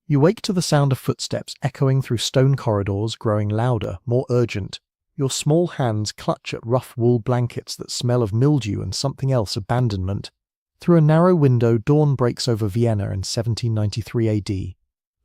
You wake to the sound of footsteps echoing through stone corridors, growing louder, more urgent. Your small hands clutch at rough wool blankets that smell of mildew and something else, abandonment. Through a narrow window, dawn breaks over Vienna in 1793 AD.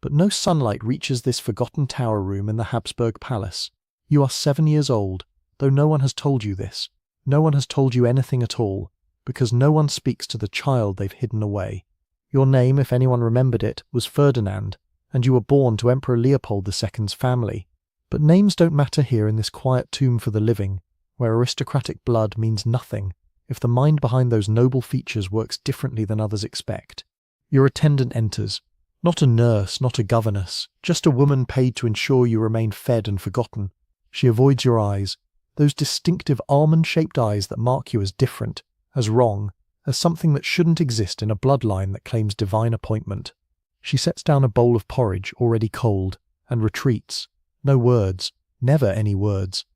But no sunlight reaches this forgotten tower room in the Habsburg Palace. You are 7 years old, though no one has told you this. No one has told you anything at all, because no one speaks to the child they've hidden away. Your name, if anyone remembered it, was Ferdinand, and you were born to Emperor Leopold II's family. But names don't matter here in this quiet tomb for the living, where aristocratic blood means nothing if the mind behind those noble features works differently than others expect. Your attendant enters. Not a nurse, not a governess, just a woman paid to ensure you remain fed and forgotten. She avoids your eyes, those distinctive almond-shaped eyes that mark you as different, as wrong, as something that shouldn't exist in a bloodline that claims divine appointment. She sets down a bowl of porridge, already cold, and retreats. No words, never any words.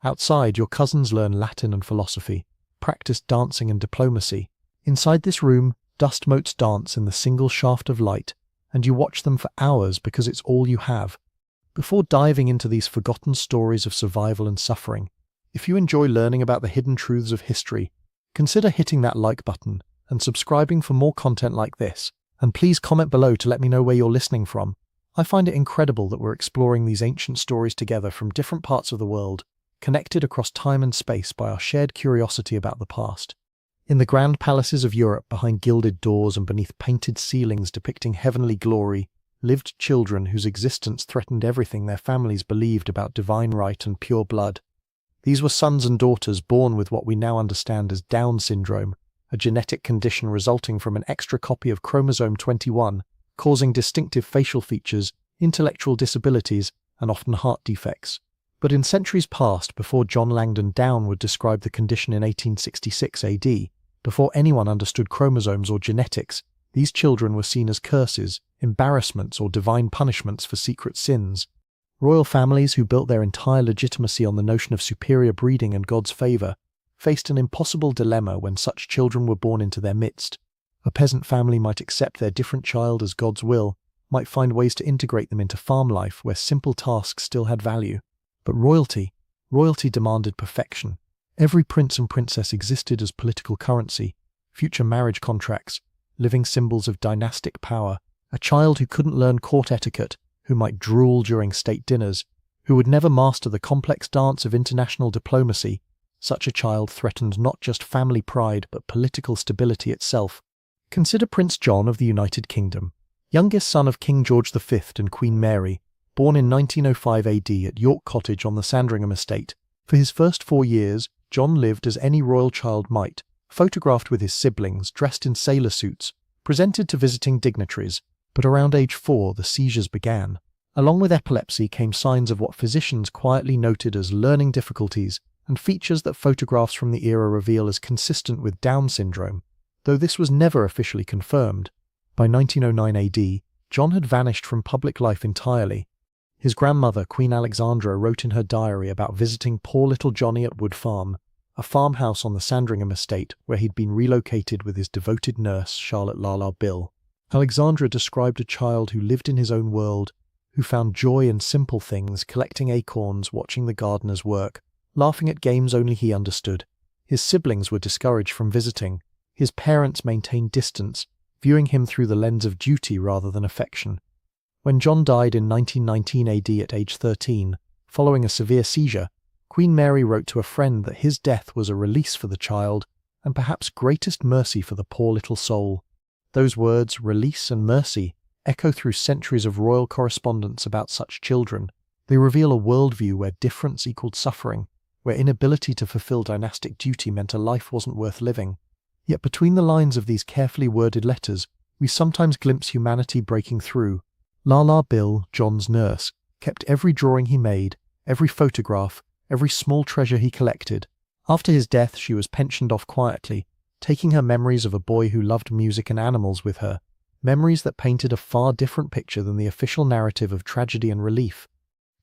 Outside, your cousins learn Latin and philosophy, practice dancing and diplomacy. Inside this room, dust motes dance in the single shaft of light, and you watch them for hours because it's all you have. Before diving into these forgotten stories of survival and suffering, if you enjoy learning about the hidden truths of history, consider hitting that like button and subscribing for more content like this. And please comment below to let me know where you're listening from. I find it incredible that we're exploring these ancient stories together from different parts of the world, connected across time and space by our shared curiosity about the past. In the grand palaces of Europe, behind gilded doors and beneath painted ceilings depicting heavenly glory, lived children whose existence threatened everything their families believed about divine right and pure blood. These were sons and daughters born with what we now understand as Down syndrome, a genetic condition resulting from an extra copy of chromosome 21, causing distinctive facial features, intellectual disabilities, and often heart defects. But in centuries past, before John Langdon Down would describe the condition in 1866 AD, before anyone understood chromosomes or genetics, these children were seen as curses, embarrassments, or divine punishments for secret sins. Royal families who built their entire legitimacy on the notion of superior breeding and God's favour faced an impossible dilemma when such children were born into their midst. A peasant family might accept their different child as God's will, might find ways to integrate them into farm life where simple tasks still had value. But royalty demanded perfection. Every prince and princess existed as political currency, future marriage contracts, living symbols of dynastic power. A child who couldn't learn court etiquette, who might drool during state dinners, who would never master the complex dance of international diplomacy, such a child threatened not just family pride but political stability itself. Consider Prince John of the United Kingdom, youngest son of King George V and Queen Mary, born in 1905 AD at York Cottage on the Sandringham estate. For his first 4 years, John lived as any royal child might, photographed with his siblings, dressed in sailor suits, presented to visiting dignitaries. But around age 4, the seizures began. Along with epilepsy came signs of what physicians quietly noted as learning difficulties and features that photographs from the era reveal as consistent with Down syndrome, though this was never officially confirmed. By 1909 AD, John had vanished from public life entirely. His grandmother, Queen Alexandra, wrote in her diary about visiting poor little Johnny at Wood Farm, a farmhouse on the Sandringham estate where he'd been relocated with his devoted nurse, Charlotte Lala Bill. Alexandra described a child who lived in his own world, who found joy in simple things, collecting acorns, watching the gardeners work, laughing at games only he understood. His siblings were discouraged from visiting. His parents maintained distance, viewing him through the lens of duty rather than affection. When John died in 1919 AD at age 13, following a severe seizure, Queen Mary wrote to a friend that his death was a release for the child and perhaps greatest mercy for the poor little soul. Those words, release and mercy, echo through centuries of royal correspondence about such children. They reveal a worldview where difference equaled suffering, where inability to fulfill dynastic duty meant a life wasn't worth living. Yet between the lines of these carefully worded letters, we sometimes glimpse humanity breaking through. Lala Bill, John's nurse, kept every drawing he made, every photograph, every small treasure he collected. After his death, she was pensioned off quietly, taking her memories of a boy who loved music and animals with her, memories that painted a far different picture than the official narrative of tragedy and relief.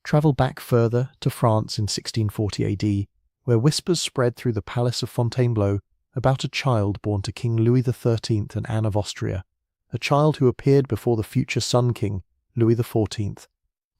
Travel back further, to France in 1640 AD, where whispers spread through the palace of Fontainebleau about a child born to King Louis XIII and Anne of Austria, a child who appeared before the future Sun King, Louis XIV.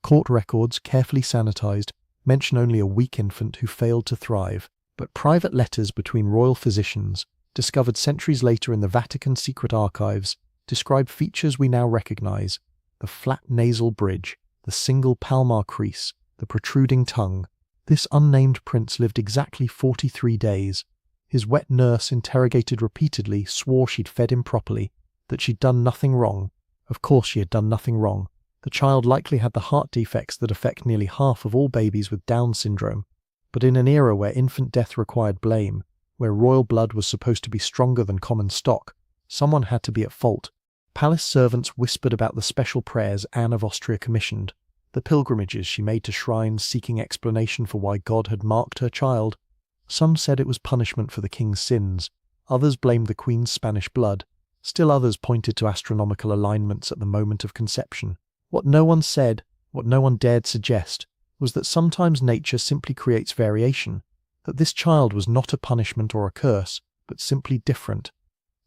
Court records, carefully sanitized, mention only a weak infant who failed to thrive, but private letters between royal physicians, discovered centuries later in the Vatican secret archives, describe features we now recognize: the flat nasal bridge, the single palmar crease, the protruding tongue. This unnamed prince lived exactly 43 days. His wet nurse, interrogated repeatedly, swore she'd fed him properly, that she'd done nothing wrong. Of course she had done nothing wrong. The child likely had the heart defects that affect nearly half of all babies with Down syndrome. But in an era where infant death required blame, where royal blood was supposed to be stronger than common stock, someone had to be at fault. Palace servants whispered about the special prayers Anne of Austria commissioned, the pilgrimages she made to shrines seeking explanation for why God had marked her child. Some said it was punishment for the king's sins, others blamed the queen's Spanish blood, still others pointed to astronomical alignments at the moment of conception. What no one said, what no one dared suggest, was that sometimes nature simply creates variation, that this child was not a punishment or a curse, but simply different.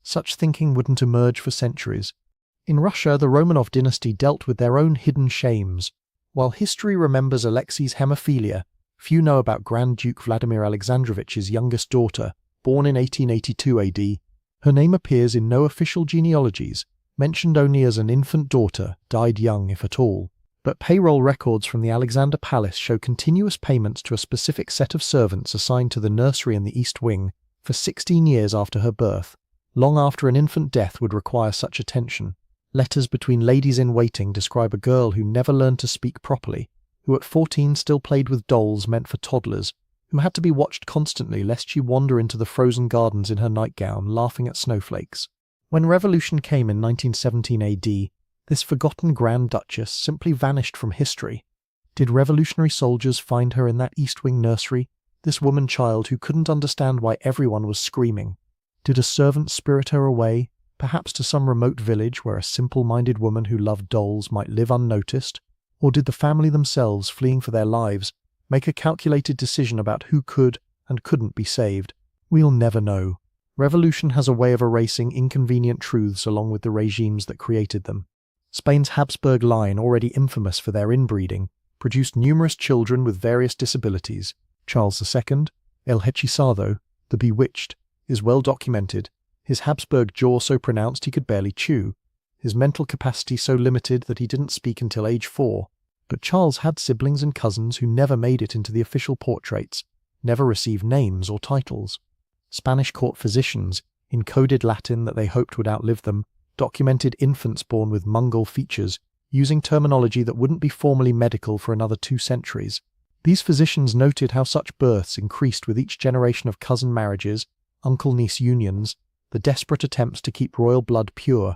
Such thinking wouldn't emerge for centuries. In Russia, the Romanov dynasty dealt with their own hidden shames. While history remembers Alexei's hemophilia, few know about Grand Duke Vladimir Alexandrovich's youngest daughter, born in 1882 AD. Her name appears in no official genealogies, mentioned only as an infant daughter, died young if at all. But payroll records from the Alexander Palace show continuous payments to a specific set of servants assigned to the nursery in the East Wing for 16 years after her birth, long after an infant death would require such attention. Letters between ladies-in-waiting describe a girl who never learned to speak properly, who at 14 still played with dolls meant for toddlers, who had to be watched constantly lest she wander into the frozen gardens in her nightgown laughing at snowflakes. When revolution came in 1917 AD, this forgotten Grand Duchess simply vanished from history. Did revolutionary soldiers find her in that East Wing nursery, this woman-child who couldn't understand why everyone was screaming? Did a servant spirit her away, perhaps to some remote village where a simple-minded woman who loved dolls might live unnoticed? Or did the family themselves, fleeing for their lives, make a calculated decision about who could and couldn't be saved? We'll never know. Revolution has a way of erasing inconvenient truths along with the regimes that created them. Spain's Habsburg line, already infamous for their inbreeding, produced numerous children with various disabilities. Charles II, El Hechizado, the Bewitched, is well documented, his Habsburg jaw so pronounced he could barely chew, his mental capacity so limited that he didn't speak until age 4. But Charles had siblings and cousins who never made it into the official portraits, never received names or titles. Spanish court physicians, in coded Latin that they hoped would outlive them, documented infants born with Mongol features, using terminology that wouldn't be formally medical for another 2 centuries. These physicians noted how such births increased with each generation of cousin marriages, uncle-niece unions, the desperate attempts to keep royal blood pure.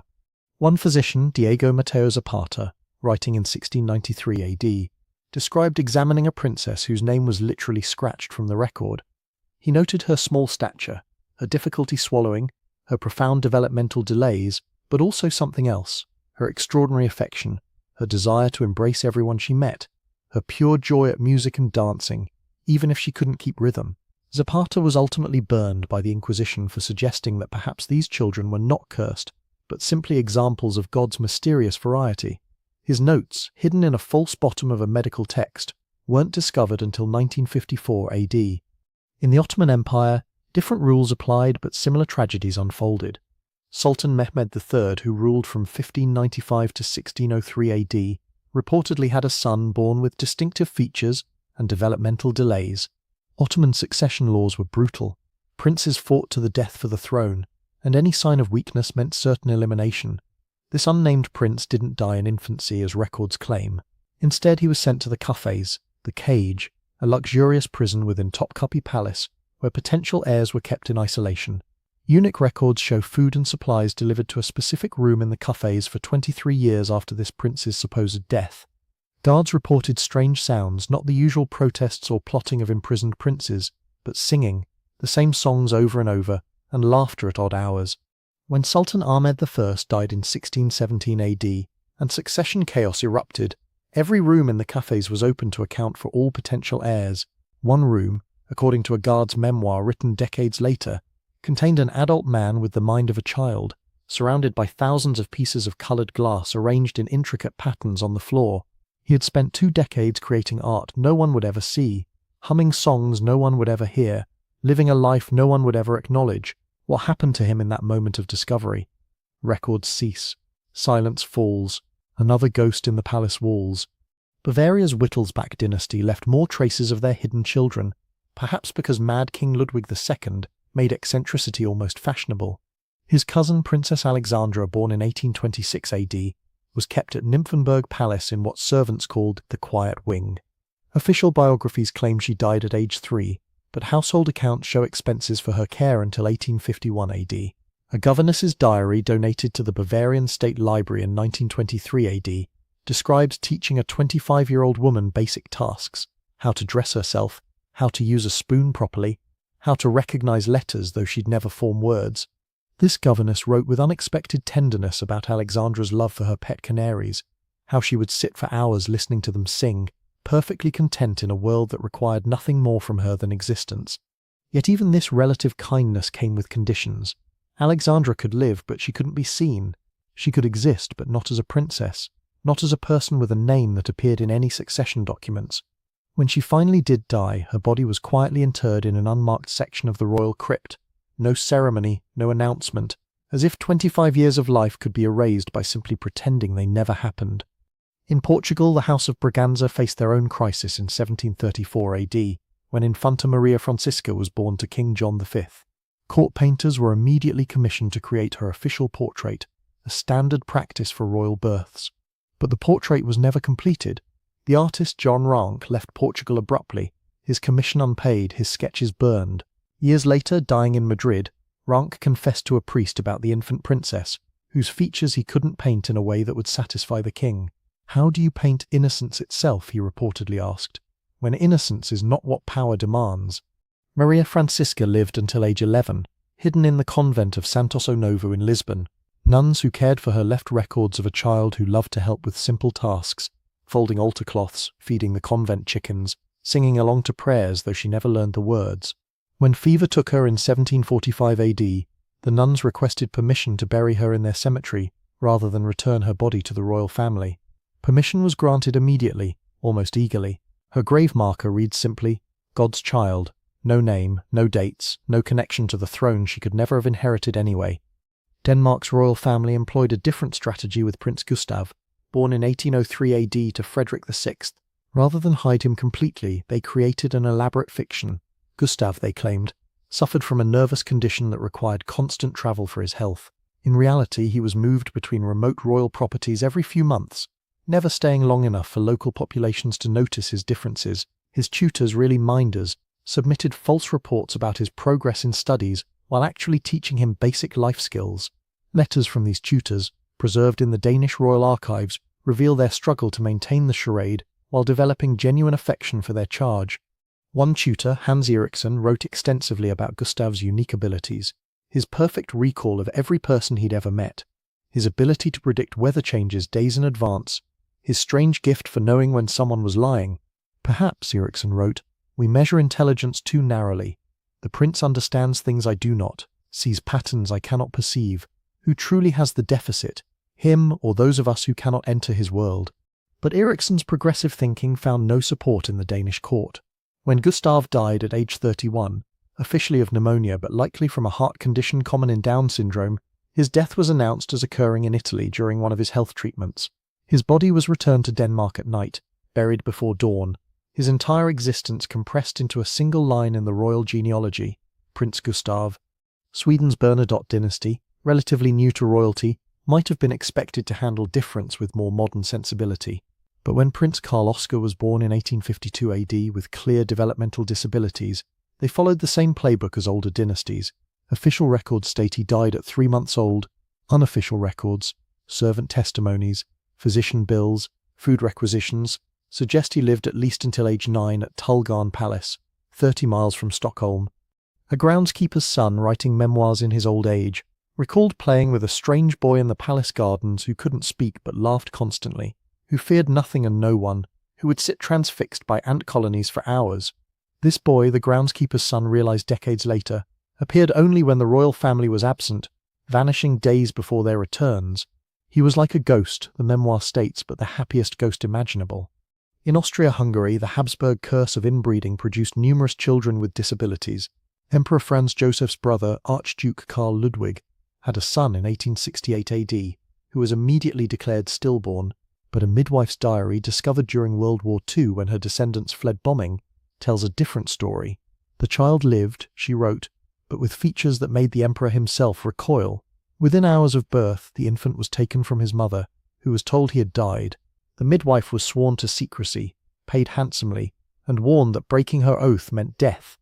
One physician, Diego Mateo Zapata, writing in 1693 AD, described examining a princess whose name was literally scratched from the record. He noted her small stature, her difficulty swallowing, her profound developmental delays, but also something else: her extraordinary affection, her desire to embrace everyone she met, her pure joy at music and dancing, even if she couldn't keep rhythm. Zapata was ultimately burned by the Inquisition for suggesting that perhaps these children were not cursed, but simply examples of God's mysterious variety. His notes, hidden in a false bottom of a medical text, weren't discovered until 1954 AD. In the Ottoman Empire, different rules applied but similar tragedies unfolded. Sultan Mehmed III, who ruled from 1595 to 1603 AD, reportedly had a son born with distinctive features and developmental delays. Ottoman succession laws were brutal. Princes fought to the death for the throne, and any sign of weakness meant certain elimination. This unnamed prince didn't die in infancy as records claim. Instead, he was sent to the Cafés, the Cage, a luxurious prison within Topkapi Palace, where potential heirs were kept in isolation. Eunuch records show food and supplies delivered to a specific room in the Cafés for 23 years after this prince's supposed death. Guards reported strange sounds, not the usual protests or plotting of imprisoned princes, but singing, the same songs over and over, and laughter at odd hours. When Sultan Ahmed I died in 1617 AD, and succession chaos erupted, every room in the Cafés was open to account for all potential heirs. One room, according to a guard's memoir written decades later, contained an adult man with the mind of a child, surrounded by thousands of pieces of colored glass arranged in intricate patterns on the floor. He had spent 2 decades creating art no one would ever see, humming songs no one would ever hear, living a life no one would ever acknowledge. What happened to him in that moment of discovery? Records cease. Silence falls. Another ghost in the palace walls. Bavaria's Wittelsbach dynasty left more traces of their hidden children, perhaps because Mad King Ludwig II made eccentricity almost fashionable. His cousin Princess Alexandra, born in 1826 AD, was kept at Nymphenburg Palace in what servants called the Quiet Wing. Official biographies claim she died at age 3, but household accounts show expenses for her care until 1851 AD. A governess's diary donated to the Bavarian State Library in 1923 AD describes teaching a 25-year-old woman basic tasks: how to dress herself, how to use a spoon properly, how to recognize letters though she'd never form words. This governess wrote with unexpected tenderness about Alexandra's love for her pet canaries, how she would sit for hours listening to them sing, perfectly content in a world that required nothing more from her than existence. Yet even this relative kindness came with conditions. Alexandra could live, but she couldn't be seen. She could exist, but not as a princess, not as a person with a name that appeared in any succession documents. When she finally did die, her body was quietly interred in an unmarked section of the royal crypt. No ceremony, no announcement, as if 25 years of life could be erased by simply pretending they never happened. In Portugal, the House of Braganza faced their own crisis in 1734 AD, when Infanta Maria Francisca was born to King John V. Court painters were immediately commissioned to create her official portrait, a standard practice for royal births. But the portrait was never completed. The artist John Ranke left Portugal abruptly, his commission unpaid, his sketches burned. Years later, dying in Madrid, Ranke confessed to a priest about the infant princess, whose features he couldn't paint in a way that would satisfy the king. "How do you paint innocence itself?" he reportedly asked, "when innocence is not what power demands?" Maria Francisca lived until age 11, hidden in the convent of Santoso Novo in Lisbon. Nuns who cared for her left records of a child who loved to help with simple tasks, folding altar cloths, feeding the convent chickens, singing along to prayers though she never learned the words. When fever took her in 1745 AD, the nuns requested permission to bury her in their cemetery rather than return her body to the royal family. Permission was granted immediately, almost eagerly. Her grave marker reads simply, "God's child," no name, no dates, no connection to the throne she could never have inherited anyway. Denmark's royal family employed a different strategy with Prince Gustav, born in 1803 AD to Frederick VI. Rather than hide him completely, they created an elaborate fiction. Gustav, they claimed, suffered from a nervous condition that required constant travel for his health. In reality, he was moved between remote royal properties every few months, never staying long enough for local populations to notice his differences. His tutors, really minders, submitted false reports about his progress in studies while actually teaching him basic life skills. Letters from these tutors, preserved in the Danish royal archives, reveal their struggle to maintain the charade while developing genuine affection for their charge. One tutor, Hans Eriksson, wrote extensively about Gustav's unique abilities, his perfect recall of every person he'd ever met, his ability to predict weather changes days in advance, his strange gift for knowing when someone was lying. "Perhaps," Eriksson wrote, "we measure intelligence too narrowly. The prince understands things I do not, sees patterns I cannot perceive. Who truly has the deficit, him or those of us who cannot enter his world?" But Eriksson's progressive thinking found no support in the Danish court. When Gustav died at age 31, officially of pneumonia but likely from a heart condition common in Down syndrome, his death was announced as occurring in Italy during one of his health treatments. His body was returned to Denmark at night, buried before dawn, his entire existence compressed into a single line in the royal genealogy, Prince Gustav. Sweden's Bernadotte dynasty, relatively new to royalty, might have been expected to handle difference with more modern sensibility. But when Prince Carl Oscar was born in 1852 AD with clear developmental disabilities, they followed the same playbook as older dynasties. Official records state he died at 3 months old. Unofficial records, servant testimonies, physician bills, food requisitions suggest he lived at least until age 9 at Tullgarn Palace, 30 miles from Stockholm. A groundskeeper's son, writing memoirs in his old age, recalled playing with a strange boy in the palace gardens who couldn't speak but laughed constantly, who feared nothing and no one, who would sit transfixed by ant colonies for hours. This boy, the groundskeeper's son realized decades later, appeared only when the royal family was absent, vanishing days before their returns. He was like a ghost, the memoir states, but the happiest ghost imaginable. In Austria-Hungary, the Habsburg curse of inbreeding produced numerous children with disabilities. Emperor Franz Joseph's brother, Archduke Karl Ludwig, had a son in 1868 AD, who was immediately declared stillborn, but a midwife's diary discovered during World War II when her descendants fled bombing tells a different story. The child lived, she wrote, but with features that made the emperor himself recoil. Within hours of birth, the infant was taken from his mother, who was told he had died. The midwife was sworn to secrecy, paid handsomely, and warned that breaking her oath meant death.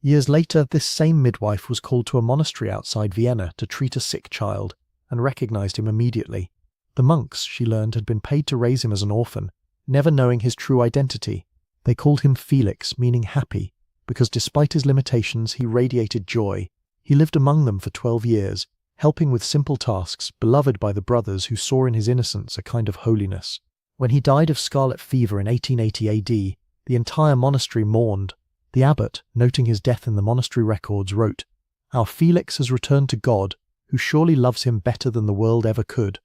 Years later, this same midwife was called to a monastery outside Vienna to treat a sick child, and recognized him immediately. The monks, she learned, had been paid to raise him as an orphan, never knowing his true identity. They called him Felix, meaning happy, because despite his limitations he radiated joy. He lived among them for 12 years, helping with simple tasks, beloved by the brothers who saw in his innocence a kind of holiness. When he died of scarlet fever in 1880 AD, the entire monastery mourned. The abbot, noting his death in the monastery records, wrote, "Our Felix has returned to God, who surely loves him better than the world ever could."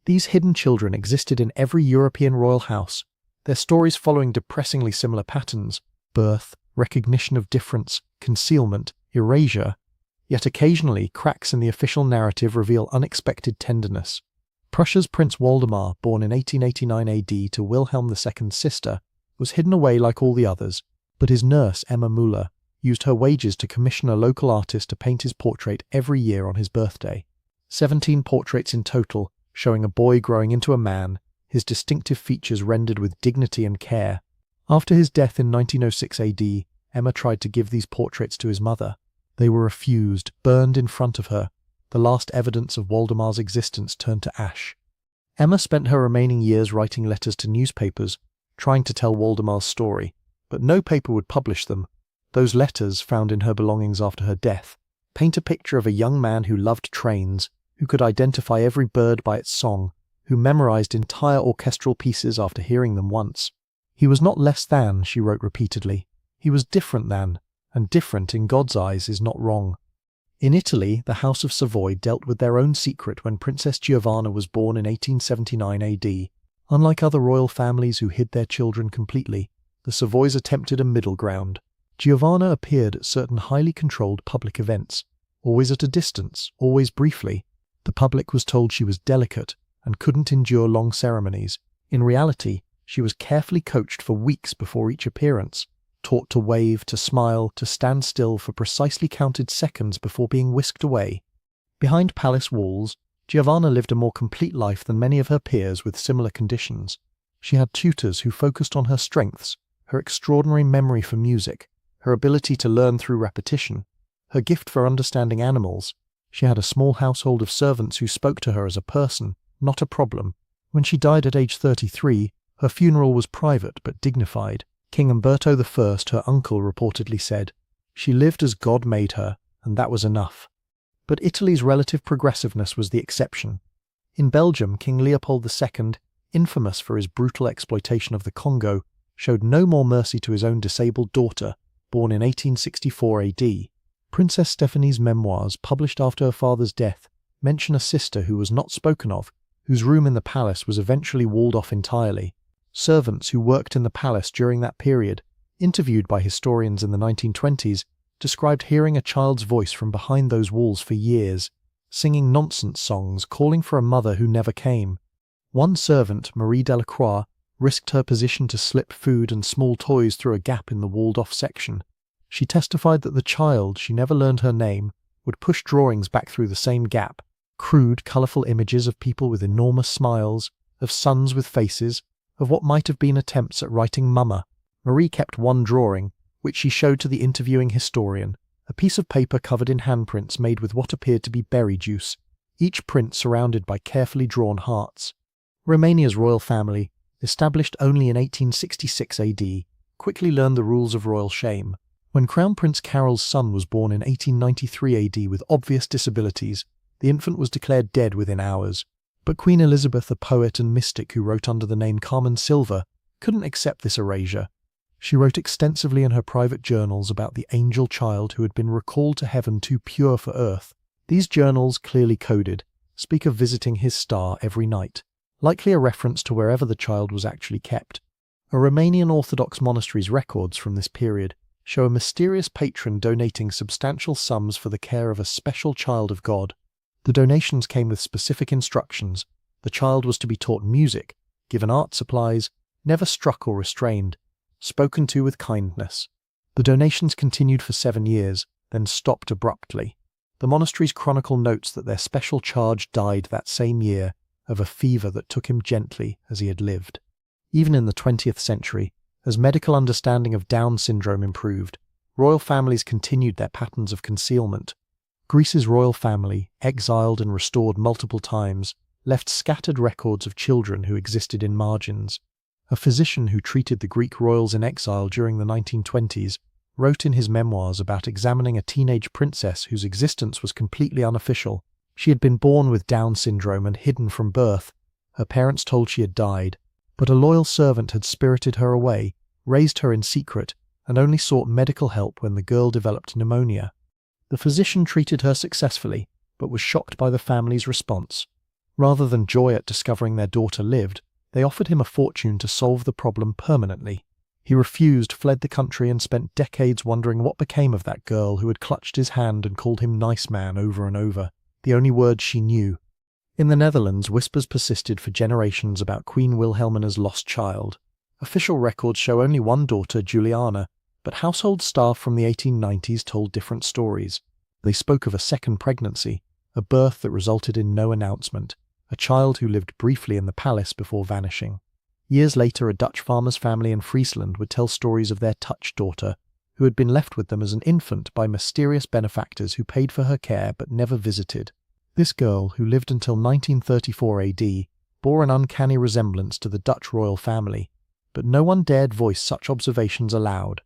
These hidden children existed in every European royal house, their stories following depressingly similar patterns: birth, recognition of difference, concealment, erasure. Yet occasionally, cracks in the official narrative reveal unexpected tenderness. Prussia's Prince Waldemar, born in 1889 AD to Wilhelm II's sister, was hidden away like all the others, but his nurse, Emma Müller, used her wages to commission a local artist to paint his portrait every year on his birthday. 17 portraits in total, showing a boy growing into a man, his distinctive features rendered with dignity and care. After his death in 1906 AD, Emma tried to give these portraits to his mother. They were refused, burned in front of her. The last evidence of Waldemar's existence turned to ash. Emma spent her remaining years writing letters to newspapers, trying to tell Waldemar's story, but no paper would publish them. Those letters, found in her belongings after her death, paint a picture of a young man who loved trains, who could identify every bird by its song, who memorized entire orchestral pieces after hearing them once. He was not less than, she wrote repeatedly. He was different than, and different in God's eyes is not wrong. In Italy, the House of Savoy dealt with their own secret when Princess Giovanna was born in 1879 AD. Unlike other royal families who hid their children completely, the Savoys attempted a middle ground. Giovanna appeared at certain highly controlled public events, always at a distance, always briefly. The public was told she was delicate and couldn't endure long ceremonies. In reality, she was carefully coached for weeks before each appearance, taught to wave, to smile, to stand still for precisely counted seconds before being whisked away. Behind palace walls, Giovanna lived a more complete life than many of her peers with similar conditions. She had tutors who focused on her strengths, her extraordinary memory for music, her ability to learn through repetition, her gift for understanding animals. She had a small household of servants who spoke to her as a person, not a problem. When she died at age 33, her funeral was private but dignified. King Umberto I, her uncle, reportedly said, "She lived as God made her, and that was enough." But Italy's relative progressiveness was the exception. In Belgium, King Leopold II, infamous for his brutal exploitation of the Congo, showed no more mercy to his own disabled daughter, born in 1864 AD. Princess Stephanie's memoirs, published after her father's death, mention a sister who was not spoken of, whose room in the palace was eventually walled off entirely. Servants who worked in the palace during that period, interviewed by historians in the 1920s, described hearing a child's voice from behind those walls for years, singing nonsense songs, calling for a mother who never came. One servant, Marie Delacroix, risked her position to slip food and small toys through a gap in the walled-off section. She testified that the child, she never learned her name, would push drawings back through the same gap, crude, colourful images of people with enormous smiles, of sons with faces, of what might have been attempts at writing Mama. Marie kept one drawing, which she showed to the interviewing historian, a piece of paper covered in handprints made with what appeared to be berry juice, each print surrounded by carefully drawn hearts. Romania's royal family, established only in 1866 AD, quickly learned the rules of royal shame. When Crown Prince Carol's son was born in 1893 AD with obvious disabilities, the infant was declared dead within hours. But Queen Elizabeth, a poet and mystic who wrote under the name Carmen Silva, couldn't accept this erasure. She wrote extensively in her private journals about the angel child who had been recalled to heaven too pure for earth. These journals, clearly coded, speak of visiting his star every night, likely a reference to wherever the child was actually kept. A Romanian Orthodox monastery's records from this period show a mysterious patron donating substantial sums for the care of a special child of God. The donations came with specific instructions. The child was to be taught music, given art supplies, never struck or restrained, spoken to with kindness. The donations continued for 7 years, then stopped abruptly. The monastery's chronicle notes that their special charge died that same year of a fever that took him gently as he had lived. Even in the 20th century, as medical understanding of Down syndrome improved, royal families continued their patterns of concealment. Greece's royal family, exiled and restored multiple times, left scattered records of children who existed in margins. A physician who treated the Greek royals in exile during the 1920s wrote in his memoirs about examining a teenage princess whose existence was completely unofficial. She had been born with Down syndrome and hidden from birth. Her parents told she had died, but a loyal servant had spirited her away, raised her in secret, and only sought medical help when the girl developed pneumonia. The physician treated her successfully, but was shocked by the family's response. Rather than joy at discovering their daughter lived, they offered him a fortune to solve the problem permanently. He refused, fled the country, and spent decades wondering what became of that girl who had clutched his hand and called him nice man over and over, the only words she knew. In the Netherlands, whispers persisted for generations about Queen Wilhelmina's lost child. Official records show only one daughter, Juliana, but household staff from the 1890s told different stories. They spoke of a second pregnancy, a birth that resulted in no announcement, a child who lived briefly in the palace before vanishing. Years later, a Dutch farmer's family in Friesland would tell stories of their touched daughter, who had been left with them as an infant by mysterious benefactors who paid for her care but never visited. This girl, who lived until 1934 AD, bore an uncanny resemblance to the Dutch royal family, but no one dared voice such observations aloud.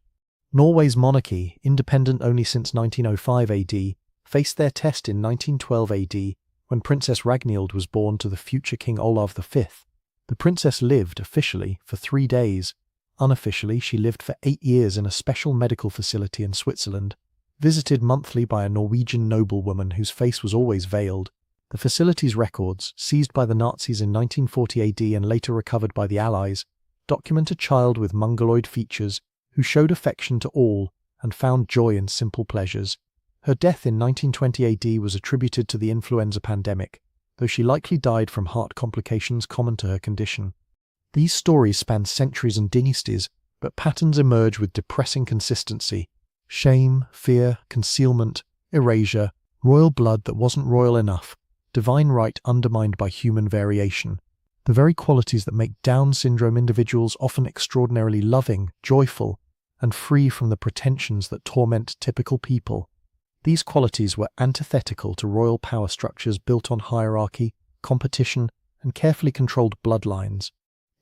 Norway's monarchy, independent only since 1905 AD, faced their test in 1912 AD when Princess Ragnhild was born to the future King Olav V. The princess lived, officially, for 3 days. Unofficially, she lived for 8 years in a special medical facility in Switzerland, visited monthly by a Norwegian noblewoman whose face was always veiled. The facility's records, seized by the Nazis in 1940 AD and later recovered by the Allies, document a child with mongoloid features who showed affection to all and found joy in simple pleasures. Her death in 1920 AD was attributed to the influenza pandemic, though she likely died from heart complications common to her condition. These stories span centuries and dynasties, but patterns emerge with depressing consistency. Shame, fear, concealment, erasure, royal blood that wasn't royal enough, divine right undermined by human variation. The very qualities that make Down syndrome individuals often extraordinarily loving, joyful, and free from the pretensions that torment typical people. These qualities were antithetical to royal power structures built on hierarchy, competition, and carefully controlled bloodlines.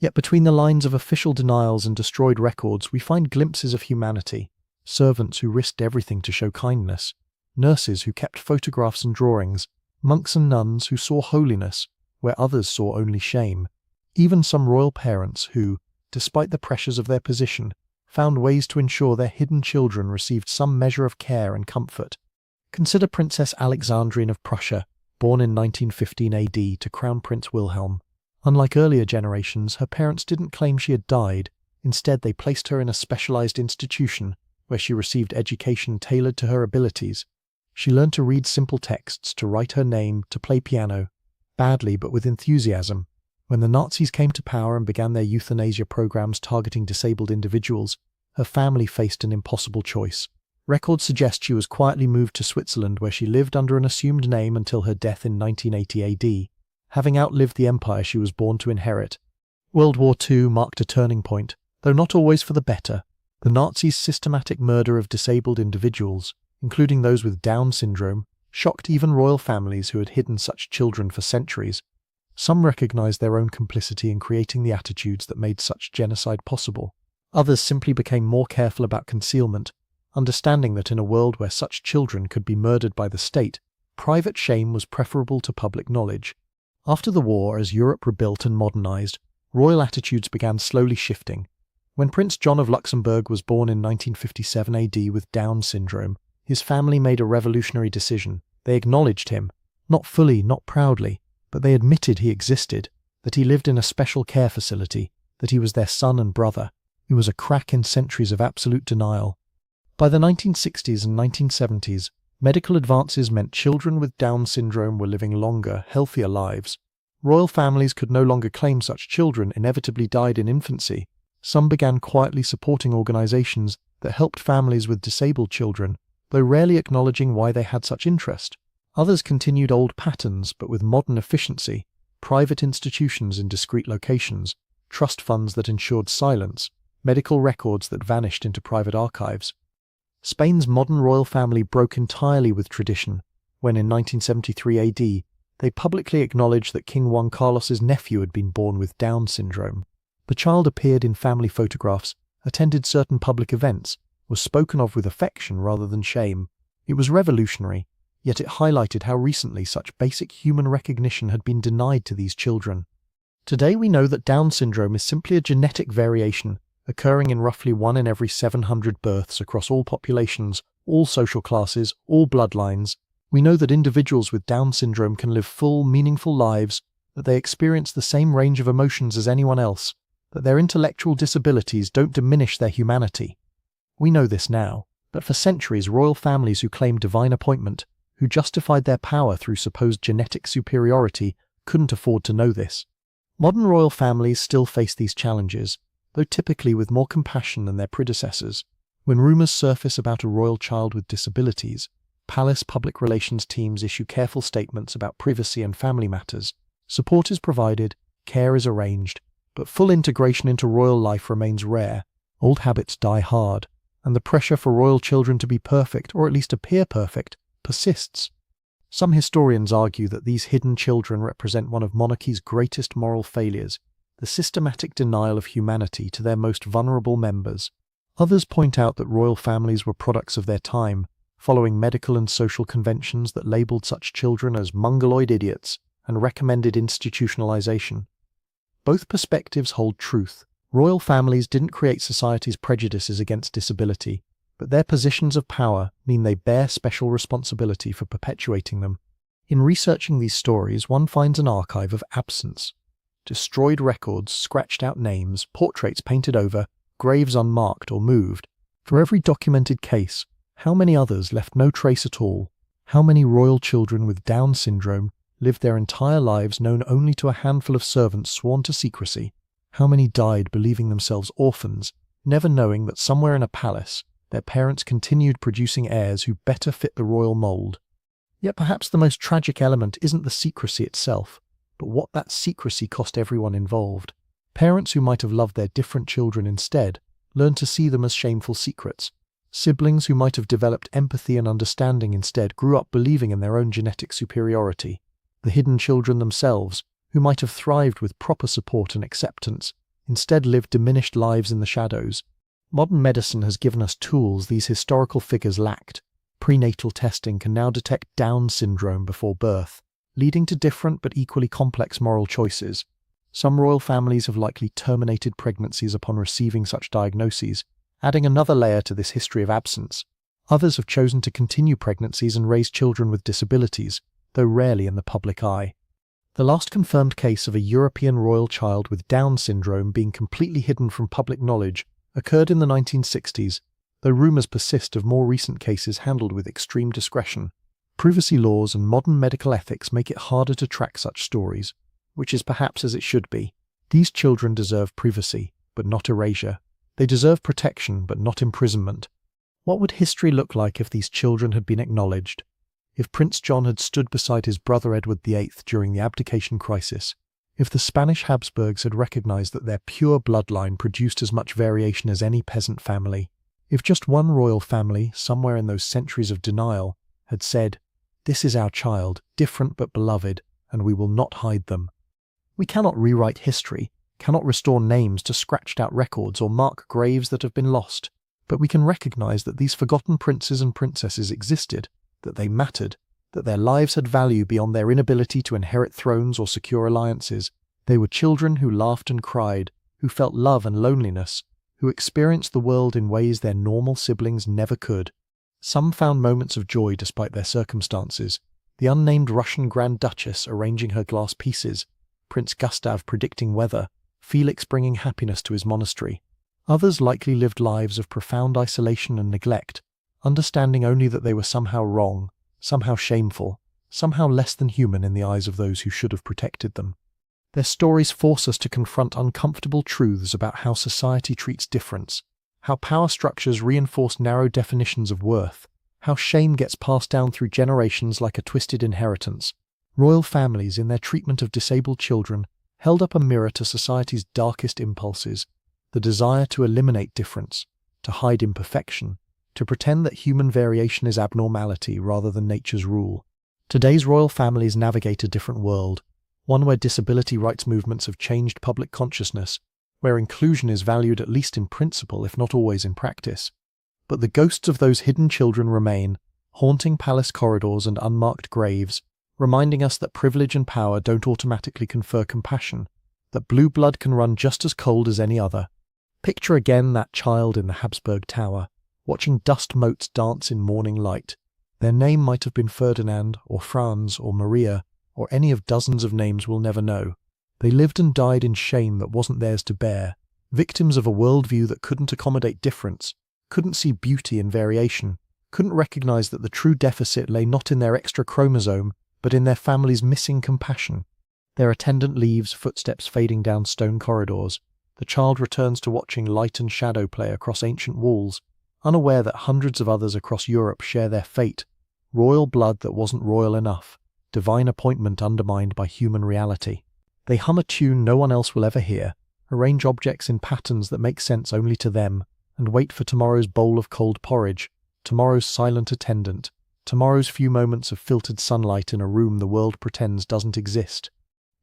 Yet between the lines of official denials and destroyed records, we find glimpses of humanity. Servants who risked everything to show kindness, nurses who kept photographs and drawings, monks and nuns who saw holiness where others saw only shame. Even some royal parents who, despite the pressures of their position, found ways to ensure their hidden children received some measure of care and comfort. Consider Princess Alexandrine of Prussia, born in 1915 AD to Crown Prince Wilhelm. Unlike earlier generations, her parents didn't claim she had died. Instead, they placed her in a specialized institution where she received education tailored to her abilities. She learned to read simple texts, to write her name, to play piano, badly but with enthusiasm. When the Nazis came to power and began their euthanasia programs targeting disabled individuals, her family faced an impossible choice. Records suggest she was quietly moved to Switzerland, where she lived under an assumed name until her death in 1980 AD, having outlived the empire she was born to inherit. World War II marked a turning point, though not always for the better. The Nazis' systematic murder of disabled individuals, including those with Down syndrome, shocked even royal families who had hidden such children for centuries. Some recognized their own complicity in creating the attitudes that made such genocide possible. Others simply became more careful about concealment, understanding that in a world where such children could be murdered by the state, private shame was preferable to public knowledge. After the war, as Europe rebuilt and modernized, royal attitudes began slowly shifting. When Prince John of Luxembourg was born in 1957 AD with Down syndrome, his family made a revolutionary decision. They acknowledged him, not fully, not proudly, but they admitted he existed, that he lived in a special care facility, that he was their son and brother. He was a crack in centuries of absolute denial. By the 1960s and 1970s, medical advances meant children with Down syndrome were living longer, healthier lives. Royal families could no longer claim such children inevitably died in infancy. Some began quietly supporting organizations that helped families with disabled children, though rarely acknowledging why they had such interest. Others continued old patterns, but with modern efficiency: private institutions in discreet locations, trust funds that ensured silence, medical records that vanished into private archives. Spain's modern royal family broke entirely with tradition when, in 1973 AD, they publicly acknowledged that King Juan Carlos's nephew had been born with Down syndrome. The child appeared in family photographs, attended certain public events, was spoken of with affection rather than shame. It was revolutionary, yet it highlighted how recently such basic human recognition had been denied to these children. Today we know that Down syndrome is simply a genetic variation occurring in roughly 1 in every 700 births across all populations, all social classes, all bloodlines. We know that individuals with Down syndrome can live full, meaningful lives, that they experience the same range of emotions as anyone else, that their intellectual disabilities don't diminish their humanity. We know this now, but for centuries royal families who claimed divine appointment, who justified their power through supposed genetic superiority, couldn't afford to know this. Modern royal families still face these challenges, though typically with more compassion than their predecessors. When rumours surface about a royal child with disabilities, palace public relations teams issue careful statements about privacy and family matters. Support is provided, care is arranged, but full integration into royal life remains rare. Old habits die hard, and the pressure for royal children to be perfect, or at least appear perfect, persists. Some historians argue that these hidden children represent one of monarchy's greatest moral failures: the systematic denial of humanity to their most vulnerable members. Others point out that royal families were products of their time, following medical and social conventions that labelled such children as mongoloid idiots and recommended institutionalization. Both perspectives hold truth. Royal families didn't create society's prejudices against disability, but their positions of power mean they bear special responsibility for perpetuating them. In researching these stories, one finds an archive of absence. Destroyed records, scratched out names, portraits painted over, graves unmarked or moved. For every documented case, how many others left no trace at all? How many royal children with Down syndrome lived their entire lives known only to a handful of servants sworn to secrecy? How many died believing themselves orphans, never knowing that somewhere in a palace, their parents continued producing heirs who better fit the royal mould? Yet perhaps the most tragic element isn't the secrecy itself, but what that secrecy cost everyone involved. Parents who might have loved their different children instead learned to see them as shameful secrets. Siblings who might have developed empathy and understanding instead grew up believing in their own genetic superiority. The hidden children themselves, who might have thrived with proper support and acceptance, instead lived diminished lives in the shadows. Modern medicine has given us tools these historical figures lacked. Prenatal testing can now detect Down syndrome before birth, leading to different but equally complex moral choices. Some royal families have likely terminated pregnancies upon receiving such diagnoses, adding another layer to this history of absence. Others have chosen to continue pregnancies and raise children with disabilities, though rarely in the public eye. The last confirmed case of a European royal child with Down syndrome being completely hidden from public knowledge occurred in the 1960s, though rumours persist of more recent cases handled with extreme discretion. Privacy laws and modern medical ethics make it harder to track such stories, which is perhaps as it should be. These children deserve privacy, but not erasure. They deserve protection, but not imprisonment. What would history look like if these children had been acknowledged? If Prince John had stood beside his brother Edward VIII during the abdication crisis? If the Spanish Habsburgs had recognized that their pure bloodline produced as much variation as any peasant family? If just one royal family, somewhere in those centuries of denial, had said, "This is our child, different but beloved, and we will not hide them." We cannot rewrite history, cannot restore names to scratched-out records or mark graves that have been lost, but we can recognize that these forgotten princes and princesses existed, that they mattered, that their lives had value beyond their inability to inherit thrones or secure alliances. They were children who laughed and cried, who felt love and loneliness, who experienced the world in ways their normal siblings never could. Some found moments of joy despite their circumstances, The unnamed Russian Grand Duchess arranging her glass pieces, Prince Gustav predicting weather, Felix bringing happiness to his monastery. Others likely lived lives of profound isolation and neglect, understanding only that they were somehow wrong, somehow shameful, somehow less than human in the eyes of those who should have protected them. Their stories force us to confront uncomfortable truths about how society treats difference, how power structures reinforce narrow definitions of worth, how shame gets passed down through generations like a twisted inheritance. Royal families, in their treatment of disabled children, held up a mirror to society's darkest impulses, the desire to eliminate difference, to hide imperfection, to pretend that human variation is abnormality rather than nature's rule. Today's royal families navigate a different world, one where disability rights movements have changed public consciousness, where inclusion is valued at least in principle if not always in practice. But the ghosts of those hidden children remain, haunting palace corridors and unmarked graves, reminding us that privilege and power don't automatically confer compassion, that blue blood can run just as cold as any other. Picture again that child in the Habsburg Tower, watching dust motes dance in morning light. Their name might have been Ferdinand, or Franz, or Maria, or any of dozens of names we'll never know. They lived and died in shame that wasn't theirs to bear, victims of a worldview that couldn't accommodate difference, couldn't see beauty in variation, couldn't recognize that the true deficit lay not in their extra chromosome, but in their family's missing compassion. Their attendant leaves, footsteps fading down stone corridors. The child returns to watching light and shadow play across ancient walls, unaware that hundreds of others across Europe share their fate, royal blood that wasn't royal enough, divine appointment undermined by human reality. They hum a tune no one else will ever hear, arrange objects in patterns that make sense only to them, and wait for tomorrow's bowl of cold porridge, tomorrow's silent attendant, tomorrow's few moments of filtered sunlight in a room the world pretends doesn't exist.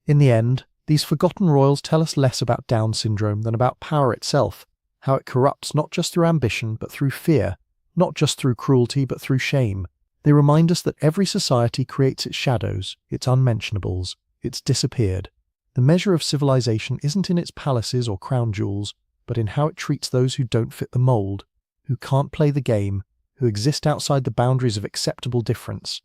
In the end, these forgotten royals tell us less about Down syndrome than about power itself, how it corrupts not just through ambition but through fear, not just through cruelty but through shame. They remind us that every society creates its shadows, its unmentionables, its disappeared. The measure of civilization isn't in its palaces or crown jewels, but in how it treats those who don't fit the mold, who can't play the game, who exist outside the boundaries of acceptable difference.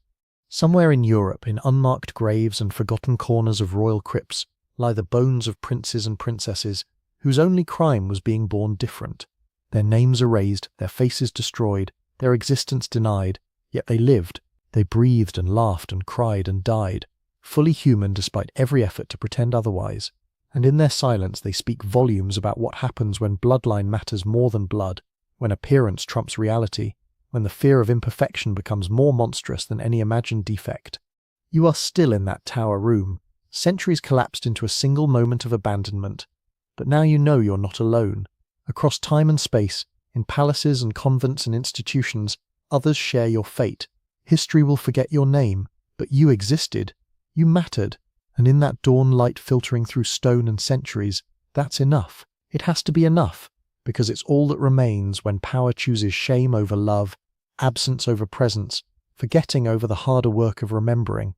Somewhere in Europe, in unmarked graves and forgotten corners of royal crypts, lie the bones of princes and princesses whose only crime was being born different. Their names erased, their faces destroyed, their existence denied, yet they lived, they breathed and laughed and cried and died, fully human despite every effort to pretend otherwise. And in their silence they speak volumes about what happens when bloodline matters more than blood, when appearance trumps reality, when the fear of imperfection becomes more monstrous than any imagined defect. You are still in that tower room, centuries collapsed into a single moment of abandonment. But now you know you're not alone. Across time and space, in palaces and convents and institutions, others share your fate. History will forget your name, but you existed. You mattered. And in that dawn light filtering through stone and centuries, that's enough. It has to be enough, because it's all that remains when power chooses shame over love, absence over presence, forgetting over the harder work of remembering.